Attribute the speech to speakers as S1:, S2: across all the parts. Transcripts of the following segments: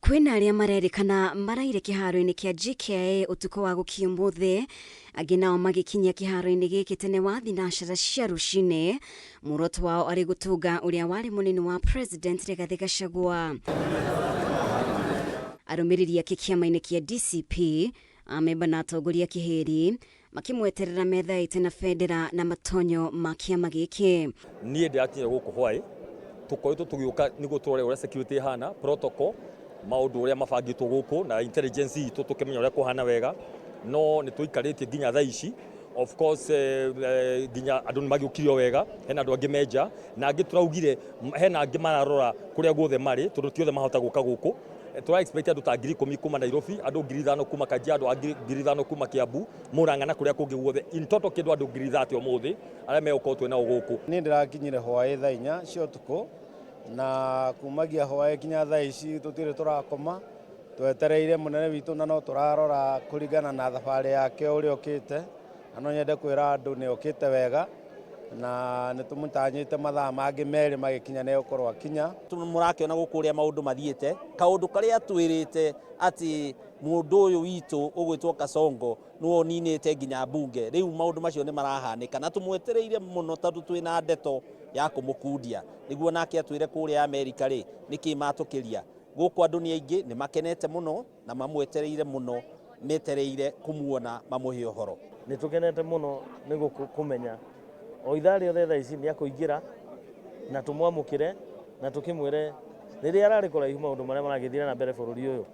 S1: Kwina aria marerikana maraire kiharo-ini kia JKIA utuko wa gukiumuthi angi nao magikinyia kiharo-ini giki tene wa thinashara cia rucini muoroto wao ari gutunga uria wari munini wa president Rigathi Gachagua. Arumiriri ake kiama-ini kia DCP amemba na atongoria kihiri makimweterera metha itena federa na matonyo ma kiama giki.
S2: Nie ndiakinya guku hwai tukoitwo tugiuka nigo turore uria security hana protocol maundu uria mabangitwo guku na intelligence itu tukimenya uria kuhana wega no ni tuikarite ginya thaa ici of course ginya andu magiukirio wega hena andu angi menja na angi turaugire hena angi mararora kuria guothe mari tondu tiothe mahota guka guku tura expect andu ta 10,000 kuma Nairobi andu 5,000 kuma Kajiado andu 5,000 kuma Kiambu Murang'a kuria kungi guothe in total kindu andu 30,000 umuthi aria megukotwe na guku.
S3: Ni ndirakinyire hwae thaa 4 cia utuku na kumagia hwae kinya thaa ici tutire turakoma twetereire munene witu na no turarora kurigana na thabari yake uri okite ano nyende kwira andu ni okite wega na ni tumutanyite mathaa mangi meri magikinya ne ukorwo akinya
S4: murakiona gukuria maundu mathiete kaundu karia twirite ati mundu uyu witu ugwitwo Kasongo nuo ninite nginya bunge riu maundu macio ni marahanika na tumwetereire muno tondu twina ndeto ya kumukundia niguo nake atwire kuria Amerika ri niki matukiria guku andu ni aingi ni makenete muno na mamwetereire muno metereire kumuona mamuhe uhoro
S5: ni tukenete muno nigo kumenya o ithari othe thaa ici ni akuingira na tumwamukire na tukimwire riria arari kuraihu maundu maria maragithira na mbere bururi uyu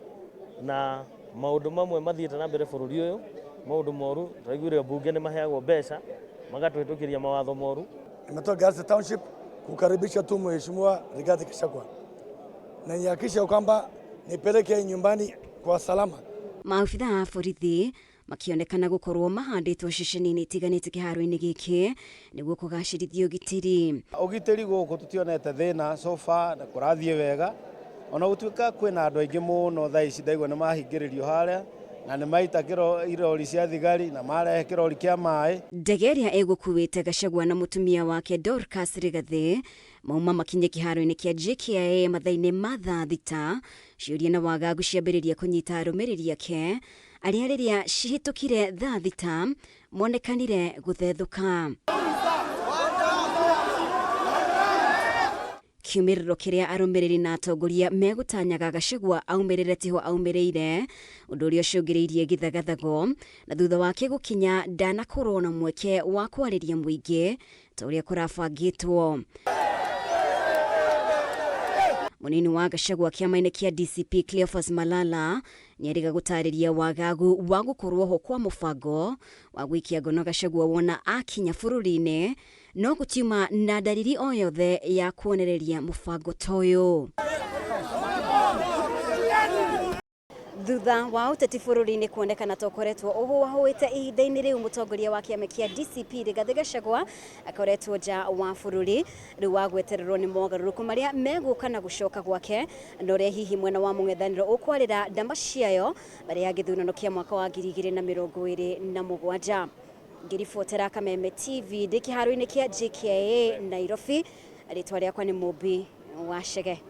S5: na maundu mamwe mathiite na mbere bururi uyu maundu moru twaiguire bunge ni maheagwo mbeca magatwitukiria mawatho moru.
S6: Nimetoka Garissa Township kukaribisha tu Mheshimiwa Rigathi Gachagua na nihakikisha kwamba nipeleke nyumbani kwa salama.
S1: Maafitha a borithi makionekana gukorwo mahanditwo ceceni-ini itiganite kiharo-ini giki niguo kugacirithia ugitiri.
S3: Ugitiri guku tutionete thina so far na kurathie wega ona gutuika kwina andu aingi muno thaa ici ndaigua ni mahingiririo haria na ni maita irori cia thigari na marehe kirori kia mai.
S1: Ndege iria igukuite Gachagua na mutumia wake Dorcas Rigathi mauma makinye kiharo-ini kia JKIA mathaa-ini ma thaa thita ciuria na wagagu ciambiriria kunyita arumiriri ake aria riria cihitukire thaa thita monekanire guthethuka. Kiumiriro kiria arumiriri na atongoria megutanyaga Gachagua aumirire tiho aumirire undu uria ucungireirie githagathago na thutha wake gukinya ndanakorwo na mweke wa kwariria muingi ta uria kurabangitwo. Munini wa Gachagua kiama-ini kia DCP Cleophas Malala nyeriga gutariria wagagu wa gukorwo ho kwa mubango wa gwikia ngono Gachagua wona akinya bururi-ini no gutiuma na dalili o yothe ya kuonereria mubango toyo. Thutha wa uteti bururi-ini kuonekana tokoretwo uhuahuite ihinda-ini riu mutongoria wa kiama kia DCP Rigathi Gachagua akoretwo nja wa bururi riu wa gwetererwo ni mogaruruku maria meguka na gucoka gwake na uria hihi mwena wa mung'ethaniro ukwarira ndama ciayo mbere ya githurano kia mwaka wa 2027. Ngiribotera Kameme TV ndi kiharo-ini kia JKIA Nairobi, ritwa riakwa ni Mubi wa Chege.